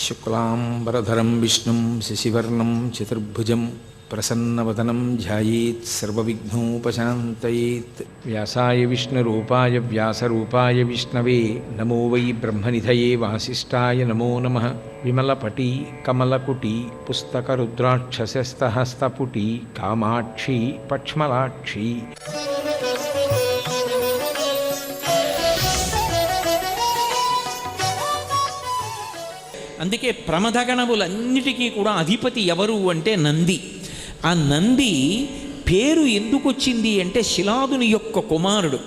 శుక్లాంబరధరం విష్ణుం శశివర్ణం చతుర్భుజం ప్రసన్నవదనం ధ్యాయేత్ సర్వవిఘ్నోపశాంతయేత్. వ్యాసాయ విష్ణురూపాయ వ్యాసరూపాయ విష్ణవే నమో వై బ్రహ్మనిధయే వాసిష్ఠాయ నమో నమః. విమలపటీ కమలకుటీ పుస్తకరుద్రాక్షసస్తహస్తపుటీ కామాక్షి పక్ష్మలాక్షి. అందుకే ప్రమథగణములన్నిటికీ కూడా అధిపతి ఎవరు అంటే నంది. ఆ నంది పేరు ఎందుకు వచ్చింది అంటే శిలాదుని యొక్క కుమారుడు.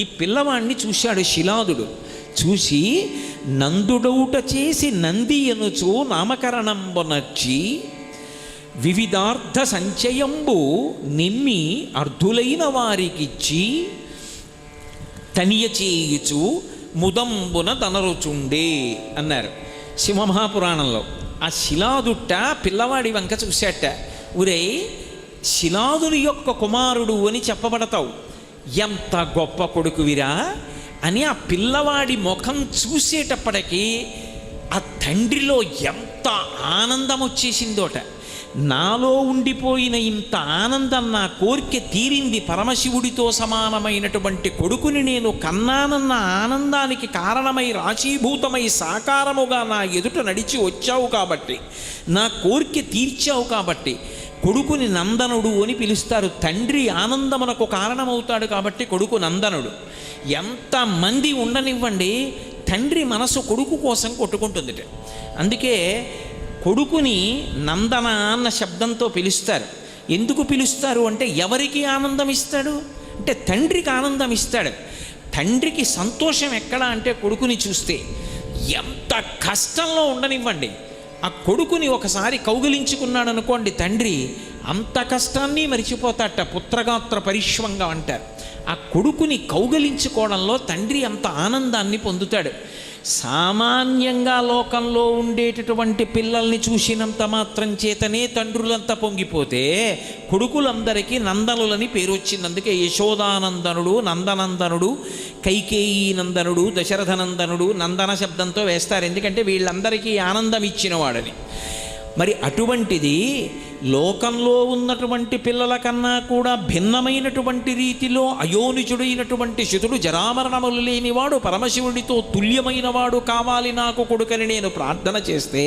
ఈ పిల్లవాణ్ణి చూశాడు శిలాదుడు. చూసి నందుడౌట చేసి నంది ఎనుచు నామకరణంబొనర్చి వివిధార్థ సంచయంబు నిమ్మి అర్ధులైన వారికిచ్చి తనియ చేయుచు ముదంబున తనరుచుండే అన్నారు శివమహాపురాణంలో. ఆ శిలాదుట్ట పిల్లవాడి వంక చూశాట. ఉరే శిలాదుని యొక్క కుమారుడు అని చెప్పబడతావు, ఎంత గొప్ప కొడుకువిరా అని ఆ పిల్లవాడి ముఖం చూసేటప్పటికీ ఆ తండ్రిలో ఎంత ఆనందం వచ్చేసిందోట. నాలో ఉండిపోయిన ఇంత ఆనందం, నా కోరిక తీరింది, పరమశివుడితో సమానమైనటువంటి కొడుకుని నేను కన్నానన్న ఆనందానికి కారణమై రాశీభూతమై సాకారముగా నా ఎదుట నడిచి వచ్చావు కాబట్టి, నా కోరిక తీర్చావు కాబట్టి కొడుకుని నందనుడు అని పిలుస్తారు. తండ్రి ఆనందమునకు కారణమవుతాడు కాబట్టి కొడుకు నందనుడు. ఎంతమంది ఉండనివ్వండి, తండ్రి మనసు కొడుకు కోసం కొట్టుకుంటుందిట. అందుకే కొడుకుని నందన అన్న శబ్దంతో పిలుస్తారు. ఎందుకు పిలుస్తారు అంటే ఎవరికి ఆనందం ఇస్తాడు అంటే తండ్రికి ఆనందం ఇస్తాడు. తండ్రికి సంతోషం ఎక్కడ అంటే కొడుకుని చూస్తే. ఎంత కష్టంలో ఉండనివ్వండి, ఆ కొడుకుని ఒకసారి కౌగిలించుకున్నాడు అనుకోండి తండ్రి, అంత కష్టాన్ని మరిచిపోతాట. పుత్రగాత్ర పరిష్వంగా అంటారు. ఆ కొడుకుని కౌగిలించుకోవడంలో తండ్రి అంత ఆనందాన్ని పొందుతాడు. సామాన్యంగా లోకంలో ఉండేటటువంటి పిల్లల్ని చూసినంత మాత్రం చేతనే తండ్రులంతా పొంగిపోతే కొడుకులందరికీ నందనులని పేరు వచ్చింది. అందుకే యశోదానందనుడు, నందనందనుడు, కైకేయీ నందనుడు, దశరథనందనుడు నందన శబ్దంతో వేస్తారు. ఎందుకంటే వీళ్ళందరికీ ఆనందం ఇచ్చిన వాడని. మరి అటువంటిది లోకంలో ఉన్నటువంటి పిల్లల కన్నా కూడా భిన్నమైనటువంటి రీతిలో అయోనిజుడైనటువంటి శుతుడు, జరామరణములు లేనివాడు, పరమశివుడితో తుల్యమైన వాడు కావాలి నాకు కొడుకని నేను ప్రార్థన చేస్తే,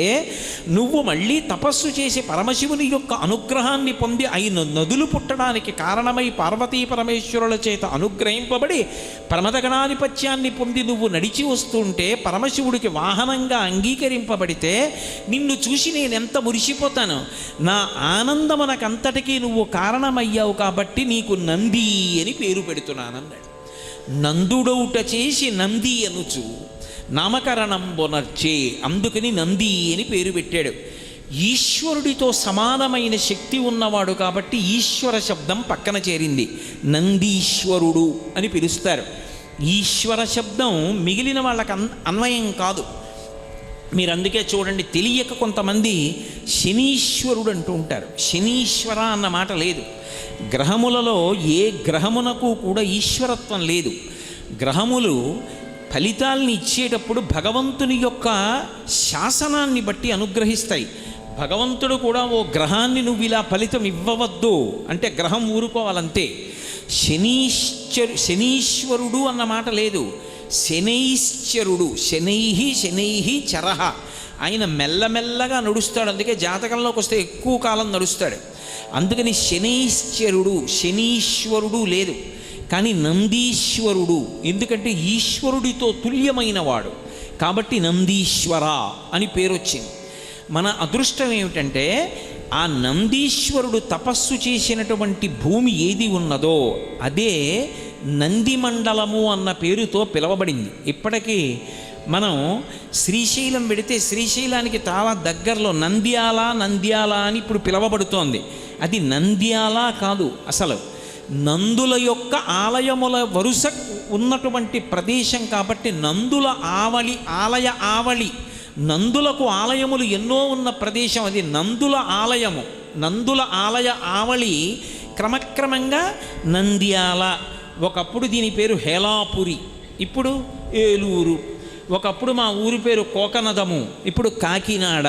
నువ్వు మళ్ళీ తపస్సు చేసి పరమశివుని యొక్క అనుగ్రహాన్ని పొంది ఆయన నదులు పుట్టడానికి కారణమై పార్వతీ పరమేశ్వరుల చేత అనుగ్రహింపబడి ప్రమదగణాధిపత్యాన్ని పొంది నువ్వు నడిచి వస్తుంటే పరమశివుడికి వాహనంగా అంగీకరింపబడితే నిన్ను చూసి నేనెంత మురిసిపోతాను. నా ఆనందమునకంతటికీ నువ్వు కారణమయ్యావు కాబట్టి నీకు నంది అని పేరు పెడుతున్నానన్నాడు. నందుడౌట చేసి నంది అనుచు నామకరణం బొనర్చే, అందుకని నంది అని పేరు పెట్టాడు. ఈశ్వరుడితో సమానమైన శక్తి ఉన్నవాడు కాబట్టి ఈశ్వర శబ్దం పక్కన చేరింది. నందీశ్వరుడు అని పిలుస్తారు. ఈశ్వర శబ్దం మిగిలిన వాళ్ళకి అన్వయం కాదు. మీరు అందుకే చూడండి, తెలియక కొంతమంది శనీశ్వరుడు అంటూ ఉంటారు. శనీశ్వర అన్న మాట లేదు. గ్రహములలో ఏ గ్రహమునకు కూడా ఈశ్వరత్వం లేదు. గ్రహములు ఫలితాల్ని ఇచ్చేటప్పుడు భగవంతుని యొక్క శాసనాన్ని బట్టి అనుగ్రహిస్తాయి. భగవంతుడు కూడా ఓ గ్రహాన్ని నువ్వు ఇలా ఫలితం ఇవ్వవద్దు అంటే గ్రహం ఊరుకోవాలంతే. శనీశ్వరుడు అన్న మాట లేదు. శనైశ్చరుడు, శనైహి చరహ, ఆయన మెల్లమెల్లగా నడుస్తాడు. అందుకే జాతకంలోకి వస్తే ఎక్కువ కాలం నడుస్తాడు. అందుకని శనైశ్చరుడు, శనీశ్వరుడు లేదు. కానీ నందీశ్వరుడు, ఎందుకంటే ఈశ్వరుడితో తుల్యమైన వాడు కాబట్టి నందీశ్వర అని పేరు వచ్చింది. మన అదృష్టం ఏమిటంటే ఆ నందీశ్వరుడు తపస్సు చేసినటువంటి భూమి ఏది ఉన్నదో అదే నందిమండలము అన్న పేరుతో పిలవబడింది. ఇప్పటికీ మనం శ్రీశైలం వెడితే శ్రీశైలానికి చాలా దగ్గరలో నంద్యాల అని ఇప్పుడు పిలవబడుతోంది. అది నంద్యాల కాదు, అసలు నందుల యొక్క ఆలయముల వరుస ఉన్నటువంటి ప్రదేశం కాబట్టి నందుల ఆలయ ఆవళి, నందులకు ఆలయములు ఎన్నో ఉన్న ప్రదేశం అది నందుల ఆలయము. నందుల ఆలయ ఆవళి క్రమక్రమంగా నంద్యాల. ఒకప్పుడు దీని పేరు హేలాపురి, ఇప్పుడు ఏలూరు. ఒకప్పుడు మా ఊరి పేరు కోకనదము, ఇప్పుడు కాకినాడ.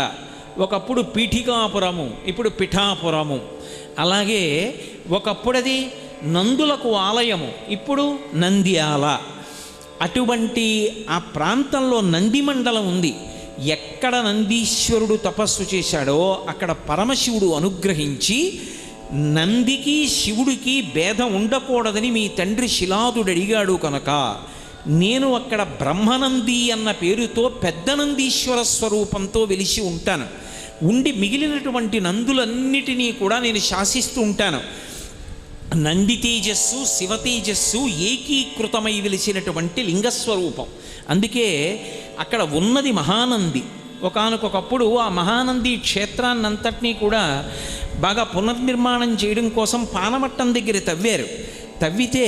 ఒకప్పుడు పీఠికాపురము, ఇప్పుడు పిఠాపురము. అలాగే ఒకప్పుడు అది నందులకు ఆలయము, ఇప్పుడు నంద్యాల. అటువంటి ఆ ప్రాంతంలో నందిమండలం ఉంది. ఎక్కడ నందీశ్వరుడు తపస్సు చేశాడో అక్కడ పరమశివుడు అనుగ్రహించి నందికి శివుడికి భేదం ఉండకూడదని మీ తండ్రి శిలాదుడు అడిగాడు కనుక నేను అక్కడ బ్రహ్మనంది అన్న పేరుతో పెద్ద నందీశ్వర స్వరూపంతో వెలిసి ఉంటాను. ఉండి మిగిలినటువంటి నందులన్నిటినీ కూడా నేను శాసిస్తూ ఉంటాను. నంది తేజస్సు శివ తేజస్సు ఏకీకృతమై వెలిసినటువంటి లింగస్వరూపం. అందుకే అక్కడ ఉన్నది మహానంది. ఒకానొకప్పుడు ఆ మహానంది క్షేత్రాన్నంతటినీ కూడా బాగా పునర్నిర్మాణం చేయడం కోసం పానమట్టం దగ్గర తవ్వారు. తవ్వితే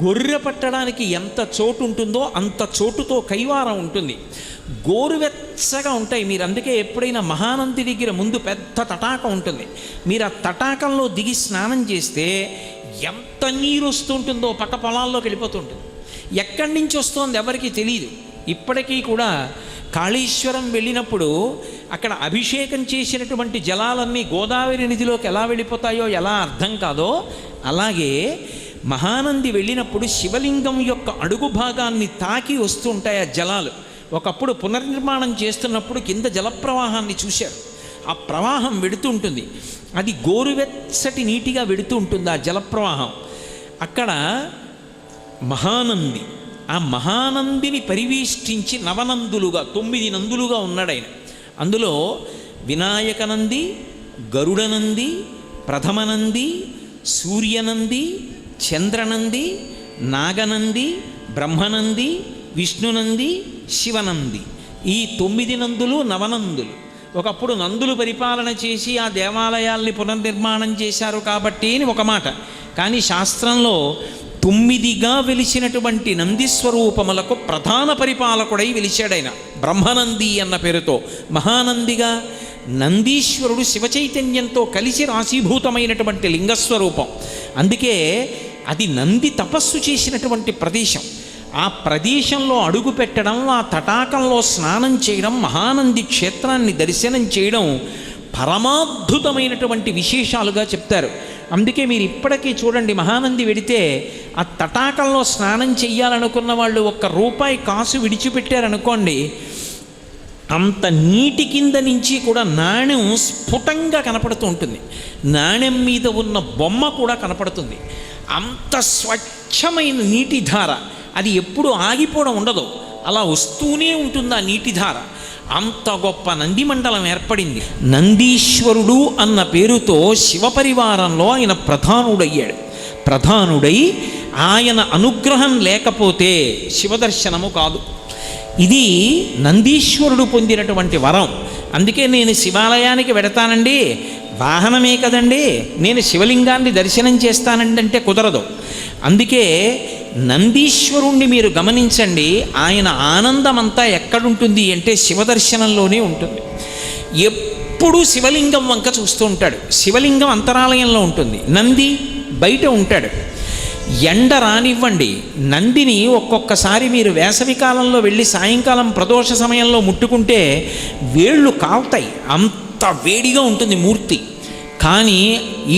గొర్రె పట్టడానికి ఎంత చోటు ఉంటుందో అంత చోటుతో కైవారం ఉంటుంది. గోరువెచ్చగా ఉంటాయి. మీరు అందుకే ఎప్పుడైనా మహానంది దగ్గర ముందు పెద్ద తటాకం ఉంటుంది. మీరు ఆ తటాకంలో దిగి స్నానం చేస్తే ఎంత నీరు వస్తుంటుందో పక్క పొలాల్లోకి వెళ్ళిపోతుంటుంది. ఎక్కడి నుంచి వస్తుందో ఎవరికి తెలియదు. ఇప్పటికీ కూడా కాళేశ్వరం వెళ్ళినప్పుడు అక్కడ అభిషేకం చేసినటువంటి జలాలన్నీ గోదావరి నదిలోకి ఎలా వెళ్ళిపోతాయో ఎలా అర్థం కాదో అలాగే మహానంది వెళ్ళినప్పుడు శివలింగం యొక్క అడుగు భాగాన్ని తాకి వస్తూ ఉంటాయి ఆ జలాలు. ఒకప్పుడు పునర్నిర్మాణం చేస్తున్నప్పుడు కింద జలప్రవాహాన్ని చూశారు. ఆ ప్రవాహం వెడుతూ ఉంటుంది. అది గోరువెచ్చటి నీటిగా వెడుతూ ఉంటుంది ఆ జలప్రవాహం. అక్కడ మహానంది, ఆ మహానందిని పరివేష్టించి నవనందులుగా 9 నందులుగా ఉన్నాడు ఆయన. అందులో వినాయకనంది, గరుడనంది, ప్రథమనంది, సూర్యనంది, చంద్రనంది, నాగనంది, బ్రహ్మనంది, విష్ణునంది, శివనంది. ఈ 9 నందులు నవనందులు. ఒకప్పుడు నందులు పరిపాలన చేసి ఆ దేవాలయాల్ని పునర్నిర్మాణం చేశారు కాబట్టి అని ఒక మాట. కానీ శాస్త్రంలో 9గా వెలిసినటువంటి నందీస్వరూపములకు ప్రధాన పరిపాలకుడై వెలిశాడైన బ్రహ్మనంది అన్న పేరుతో. మహానందిగా నందీశ్వరుడు శివచైతన్యంతో కలిసి రాశీభూతమైనటువంటి లింగస్వరూపం. అందుకే అది నంది తపస్సు చేసినటువంటి ప్రదేశం. ఆ ప్రదేశంలో అడుగు పెట్టడం, ఆ తటాకంలో స్నానం చేయడం, మహానంది క్షేత్రాన్ని దర్శనం చేయడం పరమాద్భుతమైనటువంటి విశేషాలుగా చెప్తారు. అందుకే మీరు ఇప్పటికీ చూడండి, మహానంది వెడితే ఆ తటాకంలో స్నానం చెయ్యాలనుకున్న వాళ్ళు ₹1 కాసు విడిచిపెట్టారనుకోండి, అంత నీటి కింద నుంచి కూడా నాణ్యం స్ఫుటంగా కనపడుతూ ఉంటుంది. నాణ్యం మీద ఉన్న బొమ్మ కూడా కనపడుతుంది. అంత స్వచ్ఛమైన నీటి ధార, అది ఎప్పుడు ఆగిపోవడం ఉండదు, అలా వస్తూనే ఉంటుంది ఆ నీటి ధార. అంత గొప్ప నందిమండలం ఏర్పడింది. నందీశ్వరుడు అన్న పేరుతో శివపరివారంలో ఆయన ప్రధానుడై ఆయన అనుగ్రహం లేకపోతే శివదర్శనము కాదు. ఇది నందీశ్వరుడు పొందినటువంటి వరం. అందుకే నేను శివాలయానికి వెడతానండి, వాహనమే కదండి, నేను శివలింగాన్ని దర్శనం చేస్తానండి అంటే కుదరదు. అందుకే నందీశ్వరుణ్ణి మీరు గమనించండి, ఆయన ఆనందమంతా ఎక్కడుంటుంది అంటే శివదర్శనంలోనే ఉంటుంది. ఎప్పుడూ శివలింగం వంక చూస్తూ ఉంటాడు. శివలింగం అంతరాలయంలో ఉంటుంది, నంది బయట ఉంటాడు. ఎండ రానివ్వండి, నందిని ఒక్కొక్కసారి మీరు వేసవి కాలంలో వెళ్ళి సాయంకాలం ప్రదోష సమయంలో ముట్టుకుంటే వేళ్ళు కావుతాయి, అంత వేడిగా ఉంటుంది మూర్తి. కానీ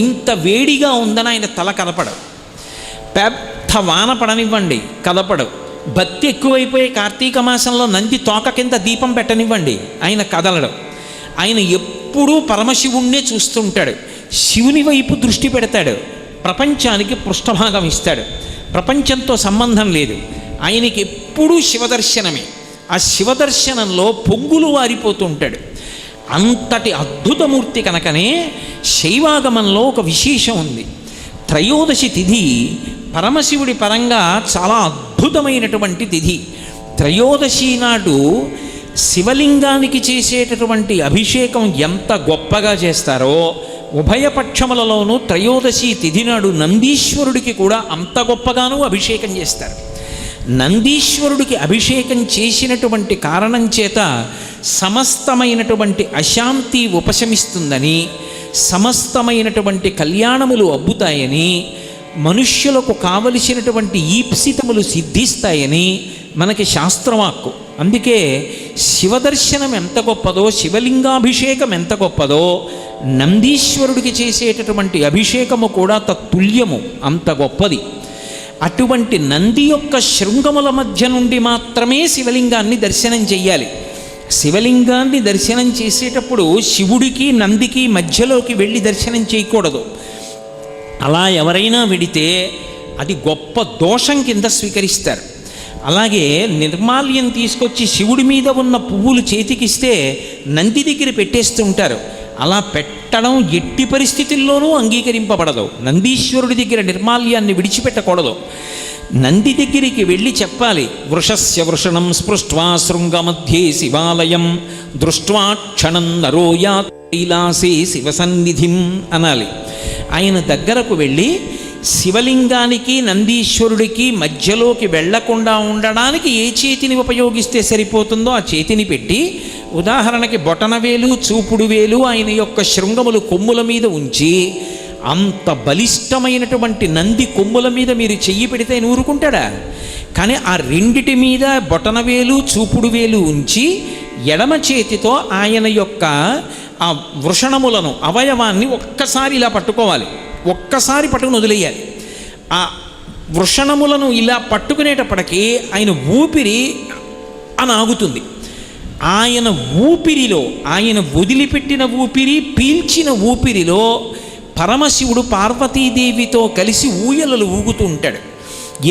ఇంత వేడిగా ఉందని ఆయన తల కదపడు. పెద్ద వాన పడనివ్వండి, కదపడు. భక్తి ఎక్కువైపోయి కార్తీక మాసంలో నంది తోక కింద దీపం పెట్టనివ్వండి, ఆయన కదలడు. ఆయన ఎప్పుడూ పరమశివుణ్ణే చూస్తుంటాడు. శివుని వైపు దృష్టి పెడతాడు, ప్రపంచానికి పృష్ఠభాగం ఇస్తాడు. ప్రపంచంతో సంబంధం లేదు, ఆయనకి ఎప్పుడూ శివదర్శనమే. ఆ శివదర్శనంలో పొంగులు వారిపోతూ ఉంటాడు. అంతటి అద్భుతమూర్తి కనుకనే శైవాగమంలో ఒక విశేషం ఉంది. త్రయోదశి తిథి పరమశివుడి పరంగా చాలా అద్భుతమైనటువంటి తిథి. త్రయోదశి నాడు శివలింగానికి చేసేటటువంటి అభిషేకం ఎంత గొప్పగా చేస్తారో, ఉభయపక్షములలోనూ త్రయోదశి తిథి నాడు నందీశ్వరుడికి కూడా అంత గొప్పగానూ అభిషేకం చేస్తారు. నందీశ్వరుడికి అభిషేకం చేసినటువంటి కారణం చేత సమస్తమైనటువంటి అశాంతి ఉపశమిస్తుందని, సమస్తమైనటువంటి కళ్యాణములు అబ్బుతాయని, మనుష్యులకు కావలసినటువంటి ఈప్సితములు సిద్ధిస్తాయని మనకి శాస్త్రవాక్కు. అందుకే శివదర్శనం ఎంత గొప్పదో, శివలింగాభిషేకం ఎంత గొప్పదో, నందీశ్వరుడికి చేసేటటువంటి అభిషేకము కూడా తత్తుల్యము, అంత గొప్పది. అటువంటి నంది యొక్క శృంగముల మధ్య నుండి మాత్రమే శివలింగాన్ని దర్శనం చెయ్యాలి. శివలింగాన్ని దర్శనం చేసేటప్పుడు శివుడికి నందికి మధ్యలోకి వెళ్ళి దర్శనం చేయకూడదు. అలా ఎవరైనా వెడితే అది గొప్ప దోషం కింద స్వీకరిస్తారు. అలాగే నిర్మాల్యం తీసుకొచ్చి శివుడి మీద ఉన్న పువ్వులు చేతికిస్తే నంది దగ్గర పెట్టేస్తుంటారు. అలా పెట్టడం ఎట్టి పరిస్థితుల్లోనూ అంగీకరింపబడదు. నందీశ్వరుడి దగ్గర నిర్మాల్యాన్ని విడిచిపెట్టకూడదు. నంది దగ్గరికి వెళ్ళి చెప్పాలి, వృషస్య వృషణం స్పృష్ట్వా శృంగమధ్యే శివాలయం దృష్ట్వా క్షణం నరో యాత్ కైలాసే శివసన్నిధిం అనాలి. ఆయన దగ్గరకు వెళ్ళి శివలింగానికి నందీశ్వరుడికి మధ్యలోకి వెళ్లకుండా ఉండడానికి ఏ చేతిని ఉపయోగిస్తే సరిపోతుందో ఆ చేతిని పెట్టి, ఉదాహరణకి బొటనవేలు చూపుడు వేలు ఆయన యొక్క శృంగములు కొమ్ముల మీద ఉంచి, అంత బలిష్టమైనటువంటి నంది కొమ్ముల మీద మీరు చెయ్యి పెడితే ఆయన ఊరుకుంటాడా? కానీ ఆ రెండిటి మీద బొటనవేలు చూపుడు వేలు ఉంచి ఎడమ చేతితో ఆయన యొక్క ఆ వృషణములను అవయవాన్ని ఒక్కసారి ఇలా పట్టుకోవాలి, ఒక్కసారి పట్టుకుని వదిలేయాలి. ఆ వృషణములను ఇలా పట్టుకునేటప్పటికీ ఆయన ఊపిరి అని ఆగుతుంది. ఆయన ఊపిరిలో, ఆయన వదిలిపెట్టిన ఊపిరి, పీల్చిన ఊపిరిలో పరమశివుడు పార్వతీదేవితో కలిసి ఊయలలు ఊగుతూ ఉంటాడు.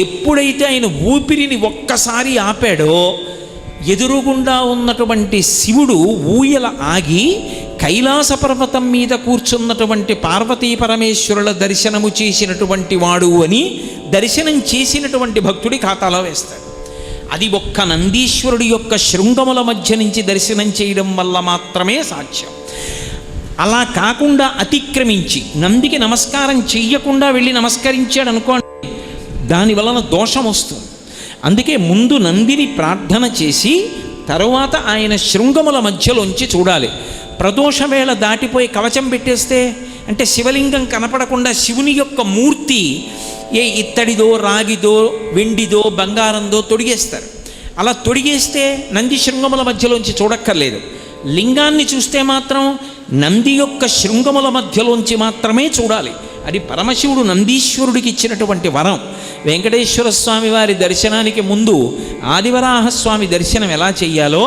ఎప్పుడైతే ఆయన ఊపిరిని ఒక్కసారి ఆపాడో ఎదురుగుండా ఉన్నటువంటి శివుడు ఊయల ఆగి కైలాస పర్వతం మీద కూర్చున్నటువంటి పార్వతీ పరమేశ్వరుల దర్శనము చేసినటువంటి వాడు అని దర్శనం చేసినటువంటి భక్తుడి ఖాతాలో వేస్తాడు. అది ఒక్క నందీశ్వరుడి యొక్క శృంగముల మధ్య నుంచి దర్శనం చేయడం వల్ల మాత్రమే సాధ్యం. అలా కాకుండా అతిక్రమించి నందికి నమస్కారం చెయ్యకుండా వెళ్ళి నమస్కరించాడు అనుకోండి, దాని వలన దోషం వస్తుంది. అందుకే ముందు నందిని ప్రార్థన చేసి తరువాత ఆయన శృంగముల మధ్యలోంచి చూడాలి. ప్రదోషవేళ దాటిపోయి కవచం పెట్టేస్తే, అంటే శివలింగం కనపడకుండా శివుని యొక్క మూర్తి ఏ ఇత్తడిదో రాగిదో వెండిదో బంగారందో తొడిగేస్తారు. అలా తొడిగేస్తే నంది శృంగముల మధ్యలోంచి చూడక్కర్లేదు. లింగాన్ని చూస్తే మాత్రం నంది యొక్క శృంగముల మధ్యలోంచి మాత్రమే చూడాలి. అది పరమశివుడు నందీశ్వరుడికి ఇచ్చినటువంటి వరం. వెంకటేశ్వర స్వామి వారి దర్శనానికి ముందు ఆదివరాహస్వామి దర్శనం ఎలా చెయ్యాలో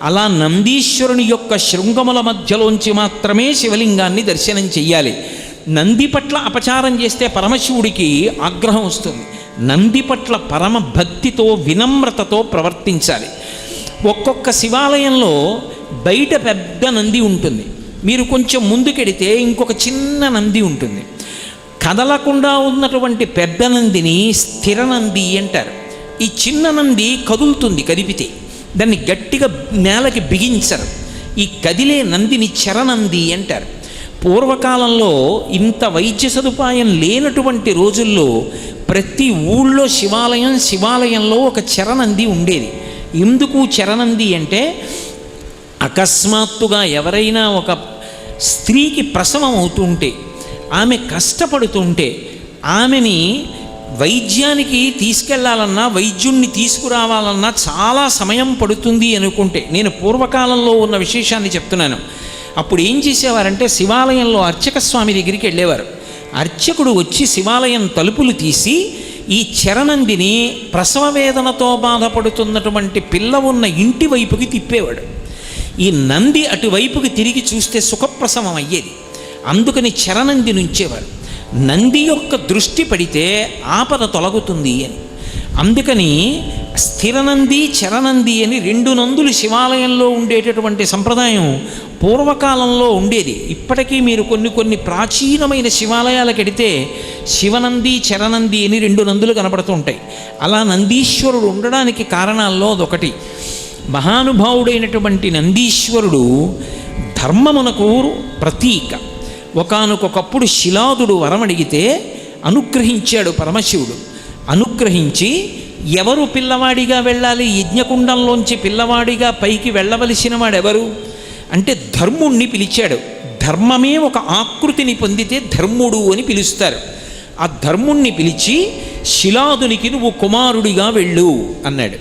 అలా నందీశ్వరుని యొక్క శృంగముల మధ్యలోంచి మాత్రమే శివలింగాన్ని దర్శనం చెయ్యాలి. నంది పట్ల అపచారం చేస్తే పరమశివుడికి ఆగ్రహం వస్తుంది. నంది పట్ల పరమ భక్తితో వినమ్రతతో ప్రవర్తించాలి. ఒక్కొక్క శివాలయంలో బయట పెద్ద నంది ఉంటుంది, మీరు కొంచెం ముందుకెడితే ఇంకొక చిన్న నంది ఉంటుంది. కదలకుండా ఉన్నటువంటి పెద్ద నందిని స్థిర నంది అంటారు. ఈ చిన్న నంది కదులుతుంది, కదిపితే దాన్ని గట్టిగా నేలకి బిగించరు. ఈ కదిలే నందిని చరనంది అంటారు. పూర్వకాలంలో ఇంత వైద్య సదుపాయం లేనటువంటి రోజుల్లో ప్రతి ఊళ్ళో శివాలయంలో ఒక చరనంది ఉండేది. ఎందుకు చరనంది అంటే, అకస్మాత్తుగా ఎవరైనా ఒక స్త్రీకి ప్రసవం అవుతుంటే, ఆమె కష్టపడుతుంటే, ఆమెని వైద్యానికి తీసుకెళ్లాలన్నా వైద్యుణ్ణి తీసుకురావాలన్నా చాలా సమయం పడుతుంది అనుకుంటే, నేను పూర్వకాలంలో ఉన్న విశేషాన్ని చెప్తున్నాను. అప్పుడు ఏం చేసేవారంటే, శివాలయంలో అర్చక స్వామి దగ్గరికి వెళ్ళేవారు. అర్చకుడు వచ్చి శివాలయం తలుపులు తీసి ఈ చరనందిని ప్రసవ వేదనతో బాధపడుతున్నటువంటి పిల్ల ఉన్న ఇంటి వైపుకి తిప్పేవాడు. ఈ నంది అటువైపుకి తిరిగి చూస్తే సుఖప్రసవం అయ్యేది. అందుకని చరనంది నుంచేవారు. నంది యొక్క దృష్టి పడితే ఆపద తొలగుతుంది అని. అందుకని స్థిరనంది చరనంది అని 2 నందులు శివాలయంలో ఉండేటటువంటి సంప్రదాయం పూర్వకాలంలో ఉండేది. ఇప్పటికీ మీరు కొన్ని ప్రాచీనమైన శివాలయాలకు వెడితే శివనంది చరనంది అని 2 నందులు కనపడుతూ ఉంటాయి. అలా నందీశ్వరుడు ఉండడానికి కారణాల్లో అదొకటి. మహానుభావుడైనటువంటి నందీశ్వరుడు ధర్మమునకు ప్రతీక. ఒకానొకప్పుడు శిలాదుడు వరమడిగితే అనుగ్రహించాడు పరమశివుడు. అనుగ్రహించి ఎవరు పిల్లవాడిగా వెళ్ళాలి, యజ్ఞకుండంలోంచి పిల్లవాడిగా పైకి వెళ్ళవలసిన వాడెవరు అంటే ధర్ముణ్ణి పిలిచాడు. ధర్మమే ఒక ఆకృతిని పొందితే ధర్ముడు అని పిలుస్తారు. ఆ ధర్ముణ్ణి పిలిచి శిలాదునికి నువ్వు కుమారుడిగా వెళ్ళు అన్నాడు.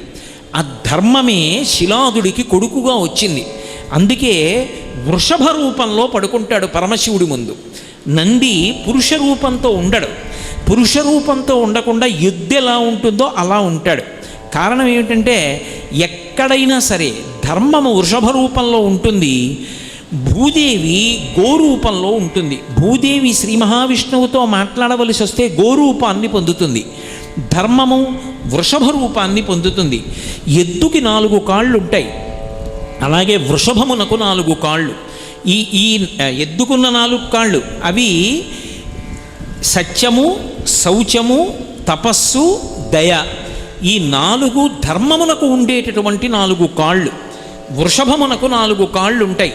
ఆ ధర్మమే శిలాదుడికి కొడుకుగా వచ్చింది. అందుకే వృషభ రూపంలో పడుకుంటాడు పరమశివుడి ముందు. నంది పురుష రూపంతో ఉండడు. పురుష రూపంతో ఉండకుండా ఎద్దు ఎలా ఉంటుందో అలా ఉంటాడు. కారణం ఏమిటంటే ఎక్కడైనా సరే ధర్మము వృషభ రూపంలో ఉంటుంది, భూదేవి గోరూపంలో ఉంటుంది. భూదేవి శ్రీ మహావిష్ణువుతో మాట్లాడవలసి వస్తే గోరూపాన్ని పొందుతుంది, ధర్మము వృషభ రూపాన్ని పొందుతుంది. ఎద్దుకి 4 కాళ్ళు ఉంటాయి, అలాగే వృషభమునకు 4 కాళ్ళు. ఈ ఎద్దుకున్న 4 కాళ్ళు అవి సత్యము, శౌచము, తపస్సు, దయ. ఈ 4 ధర్మమునకు ఉండేటటువంటి 4 కాళ్ళు. వృషభమునకు 4 కాళ్ళు ఉంటాయి.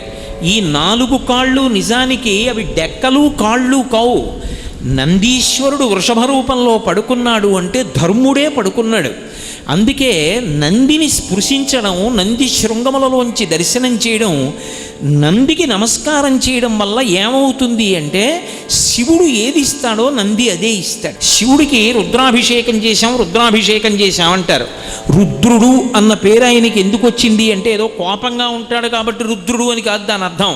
ఈ 4 కాళ్ళు నిజానికి అవి డెక్కలు కాళ్ళు కావు. నందీశ్వరుడు వృషభ రూపంలో పడుకున్నాడు అంటే ధర్ముడే పడుకున్నాడు. అందుకే నందిని స్పృశించడం, నంది శృంగములలోంచి దర్శనం చేయడం, నందికి నమస్కారం చేయడం వల్ల ఏమవుతుంది అంటే శివుడు ఏది ఇస్తాడో నంది అదే ఇస్తాడు. శివుడికి రుద్రాభిషేకం చేశాం అంటారు. రుద్రుడు అన్న పేరు ఆయనకి ఎందుకు వచ్చింది అంటే ఏదో కోపంగా ఉంటాడు కాబట్టి రుద్రుడు అని కాదు దాని అర్థం.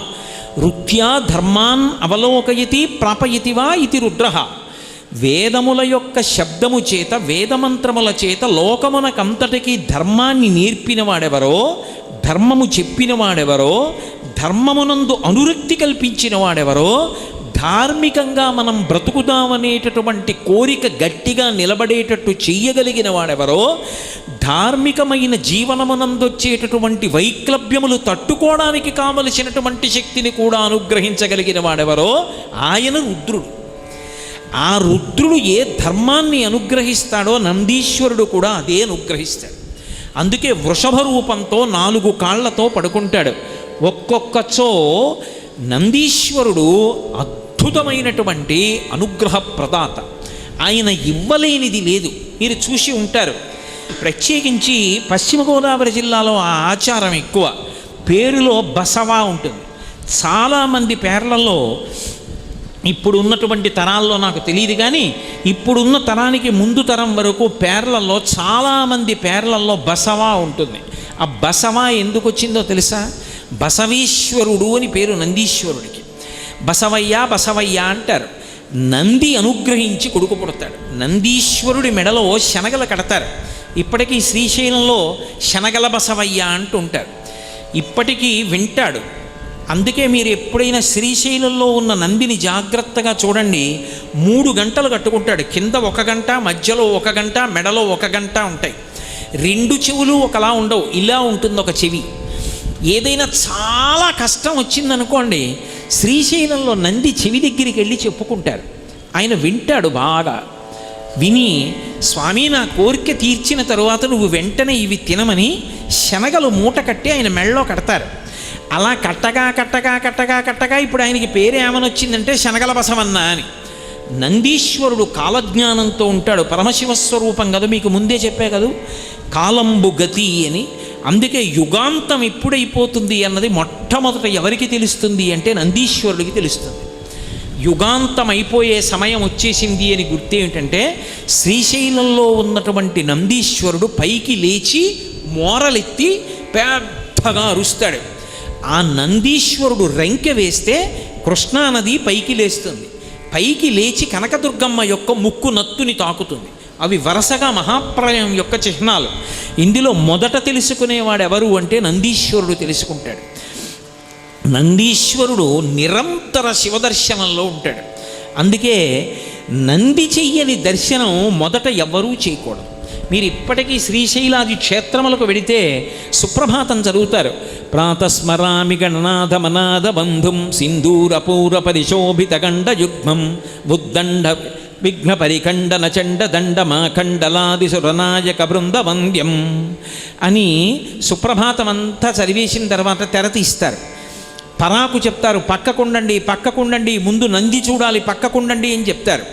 రుత్యా ధర్మాన్ అవలోకయతి ప్రాపయతివా ఇది రుద్రః. వేదముల యొక్క శబ్దము చేత, వేదమంత్రముల చేత లోకమునకంతటికీ ధర్మాన్ని నేర్పినవాడెవరో, ధర్మము చెప్పినవాడెవరో, ధర్మమునందు అనురక్తి కల్పించిన వాడెవరో, ధార్మికంగా మనం బ్రతుకుదామనేటటువంటి కోరిక గట్టిగా నిలబడేటట్టు చెయ్యగలిగిన వాడెవరో, ధార్మికమైన జీవనమునందొచ్చేటటువంటి వైక్లభ్యములు తట్టుకోవడానికి కావలసినటువంటి శక్తిని కూడా అనుగ్రహించగలిగిన వాడెవరో ఆయన రుద్రుడు. ఆ రుద్రుడు ఏ ధర్మాన్ని అనుగ్రహిస్తాడో నందీశ్వరుడు కూడా అదే అనుగ్రహిస్తాడు. అందుకే వృషభ రూపంతో 4 కాళ్లతో పడుకుంటాడు. ఒక్కొక్కచో నందీశ్వరుడు అద్భుతమైనటువంటి అనుగ్రహ ప్రదాత. ఆయన ఇవ్వలేనిది లేదు. మీరు చూసి ఉంటారు. ప్రత్యేకించి పశ్చిమ గోదావరి జిల్లాలో ఆ ఆచారం ఎక్కువ. పేరులో బసవా ఉంటుంది. చాలామంది పేర్లలో ఇప్పుడు ఉన్నటువంటి తరాల్లో నాకు తెలియదు కానీ ఇప్పుడున్న తరానికి ముందు తరం వరకు పేర్లలో చాలామంది పేర్లలో బసవా ఉంటుంది. ఆ బసవా ఎందుకు వచ్చిందో తెలుసా? బసవేశ్వరుడు అని పేరు నందీశ్వరుడికి. బసవయ్య అంటారు. నంది అనుగ్రహించి కొడుకు పుడతాడు. నందీశ్వరుడి మెడలో శనగలు కడతారు. ఇప్పటికీ శ్రీశైలంలో శనగల బసవయ్య అంటుంటారు. ఇప్పటికీ వింటాడు. అందుకే మీరు ఎప్పుడైనా శ్రీశైలంలో ఉన్న నందిని జాగ్రత్తగా చూడండి. 3 గంటలు కట్టుకుంటాడు. కింద 1 గంట, మధ్యలో 1 గంట, మెడలో 1 గంట ఉంటాయి. 2 చెవులు ఒకలా ఉండవు, ఇలా ఉంటుంది ఒక చెవి. ఏదైనా చాలా కష్టం వచ్చిందనుకోండి, శ్రీశైలంలో నంది చెవి దగ్గరికి వెళ్ళి చెప్పుకుంటారు. ఆయన వింటాడు బాగా. విని స్వామి నా కోరిక తీర్చిన తరువాత నువ్వు వెంటనే ఇవి తినమని శనగలు మూట కట్టి ఆయన మెడలో కడతారు. అలా కట్టగా ఇప్పుడు ఆయనకి పేరు ఏమని వచ్చిందంటే శనగల బసవన్న అని. నందీశ్వరుడు కాలజ్ఞానంతో ఉంటాడు. పరమశివస్వరూపం కదా, మీకు ముందే చెప్పే కదా, కాలంబు గతి అని. అందుకే యుగాంతం ఎప్పుడైపోతుంది అన్నది మొట్టమొదట ఎవరికి తెలుస్తుంది అంటే నందీశ్వరుడికి తెలుస్తుంది. యుగాంతం అయిపోయే సమయం వచ్చేసింది అని గుర్తు ఏమిటంటే శ్రీశైలంలో ఉన్నటువంటి నందీశ్వరుడు పైకి లేచి మోరలెత్తి పెద్దగా అరుస్తాడు. ఆ నందీశ్వరుడు రెంకె వేస్తే కృష్ణానది పైకి లేస్తుంది. పైకి లేచి కనకదుర్గమ్మ యొక్క ముక్కు నత్తుని తాకుతుంది. అవి వరుసగా మహాప్రళయం యొక్క చిహ్నాలు. ఇందులో మొదట తెలుసుకునేవాడు ఎవరు అంటే నందీశ్వరుడు తెలుసుకుంటాడు. నందీశ్వరుడు నిరంతర శివదర్శనంలో ఉంటాడు. అందుకే నంది చెయ్యని దర్శనం మొదట ఎవ్వరూ చేయకూడదు. మీరు ఇప్పటికీ శ్రీశైలాది క్షేత్రములకు వెడితే సుప్రభాతం చదువుతారు. ప్రాతస్మరామి గణనాథ మనాథ బంధుం సింధూరపూర పరిశోభిత గండయుగ్మం ఉద్దండ విఘ్న పరిఖండన చండ దండమాఖండలాది సురనాయక బృంద వంద్యం అని సుప్రభాతమంతా చదివేసిన తర్వాత తెర తీస్తారు. పరాకు చెప్తారు, పక్కకుండండి, ముందు నంది చూడాలి, పక్కకుండండి అని చెప్తారు.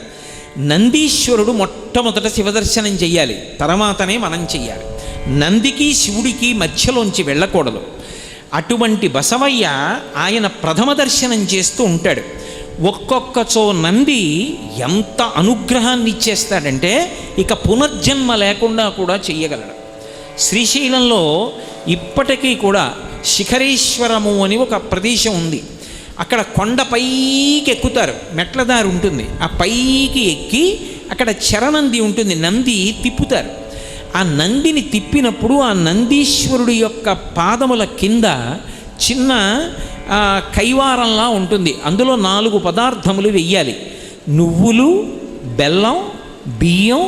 నందీశ్వరుడు మొట్టమొదట శివదర్శనం చెయ్యాలి, తర్వాతనే మనం చెయ్యాలి. నందికి శివుడికి మధ్యలోంచి వెళ్ళకూడదు. అటువంటి బసవయ్య ఆయన ప్రథమ దర్శనం చేస్తూ ఉంటాడు. ఒక్కొక్కచో నంది ఎంత అనుగ్రహాన్ని ఇచ్చేస్తాడంటే ఇక పునర్జన్మ లేకుండా కూడా చెయ్యగలడు. శ్రీశైలంలో ఇప్పటికీ కూడా శిఖరేశ్వరము అని ఒక ప్రదేశం ఉంది. అక్కడ కొండ పైకి ఎక్కుతారు, మెట్లదారి ఉంటుంది. ఆ పైకి ఎక్కి అక్కడ చరనంది ఉంటుంది, నంది తిప్పుతారు. ఆ నందిని తిప్పినప్పుడు ఆ నందీశ్వరుడి యొక్క పాదముల కింద చిన్న కైవారంలా ఉంటుంది. అందులో 4 పదార్థములు వెయ్యాలి: నువ్వులు, బెల్లం, బియ్యం,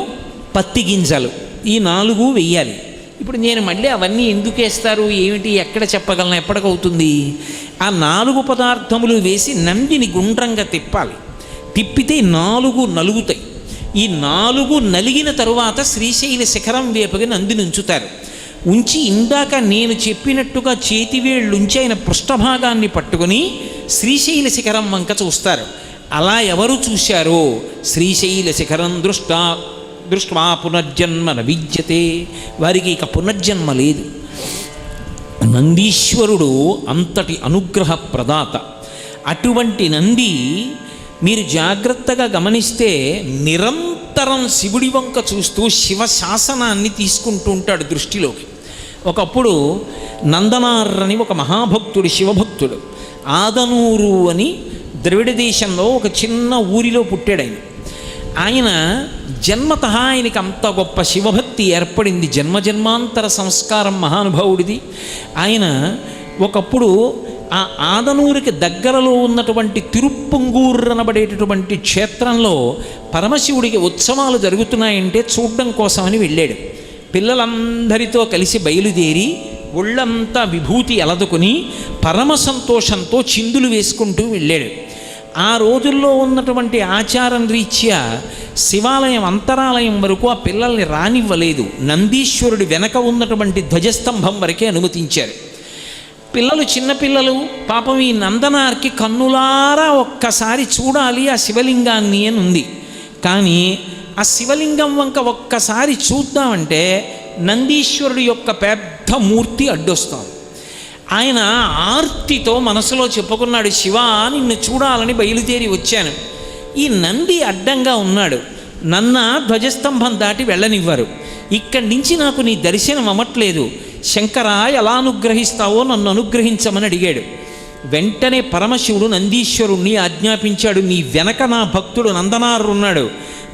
పత్తి గింజలు. ఈ 4 వెయ్యాలి. ఇప్పుడు నేను మళ్ళీ అవన్నీ ఎందుకు వేస్తారు ఏమిటి ఎక్కడ చెప్పగలను, ఎప్పటికవుతుంది? ఆ 4 పదార్థములు వేసి నందిని గుండ్రంగా తిప్పాలి. తిప్పితే 4 నలుగుతాయి. ఈ 4 నలిగిన తరువాత శ్రీశైల శిఖరం వేపుగా నందిని ఉంచుతారు. ఉంచి ఇందాక నేను చెప్పినట్టుగా చేతివేళ్ళుంచి ఆయన పృష్ఠభాగాన్ని పట్టుకుని శ్రీశైల శిఖరం వంక చూస్తారు. అలా ఎవరు చూశారో శ్రీశైల శిఖరం దృష్ట్వా పునర్జన్మ న విద్యతే, వారికి ఇక పునర్జన్మ లేదు. నందీశ్వరుడు అంతటి అనుగ్రహ ప్రదాత. అటువంటి నంది మీరు జాగ్రత్తగా గమనిస్తే నిరంతరం శివుడి వంక చూస్తూ శివ శాసనాన్ని తీసుకుంటూ ఉంటాడు దృష్టిలోకి. ఒకప్పుడు నందనార్ అని ఒక మహాభక్తుడు, శివభక్తుడు, ఆదనూరు అని ద్రవిడ దేశంలో ఒక చిన్న ఊరిలో పుట్టాడు ఆయన. ఆయన జన్మత ఆయనకి అంత గొప్ప శివభక్తి ఏర్పడింది, జన్మజన్మాంతర సంస్కారం మహానుభావుడిది. ఆయన ఒకప్పుడు ఆ ఆదనూరికి దగ్గరలో ఉన్నటువంటి తిరుప్పంగూర్ అనబడేటటువంటి క్షేత్రంలో పరమశివుడికి ఉత్సవాలు జరుగుతున్నాయంటే చూడడం కోసమని వెళ్ళాడు. పిల్లలందరితో కలిసి బయలుదేరి ఒళ్ళంతా విభూతి అలదుకుని పరమ సంతోషంతో చిందులు వేసుకుంటూ వెళ్ళాడు. ఆ రోజుల్లో ఉన్నటువంటి ఆచారం రీత్యా శివాలయం అంతరాలయం వరకు ఆ పిల్లల్ని రానివ్వలేదు. నందీశ్వరుడి వెనక ఉన్నటువంటి ధ్వజస్తంభం వరకే అనుమతించారు. పిల్లలు, చిన్నపిల్లలు పాపం ఈ నందనార్కి కన్నులారా ఒక్కసారి చూడాలి ఆ శివలింగాన్ని అని ఉంది. కానీ ఆ శివలింగం వంక ఒక్కసారి చూద్దామంటే నందీశ్వరుడి యొక్క పెద్ద మూర్తి అడ్డొస్తాం. ఆయన ఆర్తితో మనసులో చెప్పుకున్నాడు, శివా నిన్ను చూడాలని బయలుదేరి వచ్చాను. ఈ నంది అడ్డంగా ఉన్నాడు, నన్న ధ్వజస్తంభం దాటి వెళ్ళనివ్వరు. ఇక్కడి నుంచి నాకు నీ దర్శనం అవ్వట్లేదు, శంకరా ఎలా అనుగ్రహిస్తావో నన్ను అనుగ్రహించమని అడిగాడు. వెంటనే పరమశివుడు నందీశ్వరుణ్ణి ఆజ్ఞాపించాడు, నీ వెనక నా భక్తుడు నందనారు ఉన్నాడు,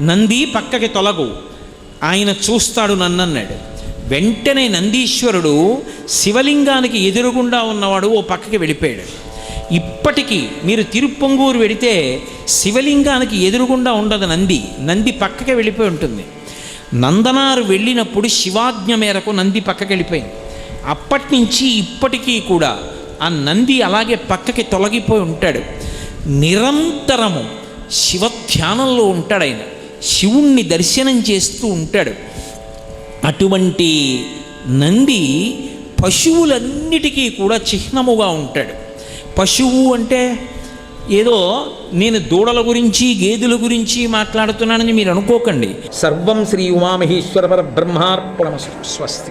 నంది పక్కకి తొలగు, ఆయన చూస్తాడు నన్నన్నాడు. వెంటనే నందీశ్వరుడు శివలింగానికి ఎదురుగుండా ఉన్నవాడు ఓ పక్కకి వెళ్ళిపోయాడు. ఇప్పటికీ మీరు తిరుప్పంగూరు వెడితే శివలింగానికి ఎదురుగుండా ఉండదు నంది, నంది పక్కకి వెళ్ళిపోయి ఉంటుంది. నందనారు వెళ్ళినప్పుడు శివాజ్ఞ మేరకు నంది పక్కకి వెళ్ళిపోయింది. అప్పటి నుంచి ఇప్పటికీ కూడా ఆ నంది అలాగే పక్కకి తొలగిపోయి ఉంటాడు. నిరంతరము శివధ్యానంలో ఉంటాడు ఆయన, శివుణ్ణి దర్శనం చేస్తూ ఉంటాడు. అటువంటి నంది పశువులన్నిటికీ కూడా చిహ్నముగా ఉంటాడు. పశువు అంటే ఏదో నేను దూడల గురించి గేదెల గురించి మాట్లాడుతున్నానని మీరు అనుకోకండి. సర్వం శ్రీ ఉమామహేశ్వర పరబ్రహ్మార్పణమస్తు. స్వస్తి.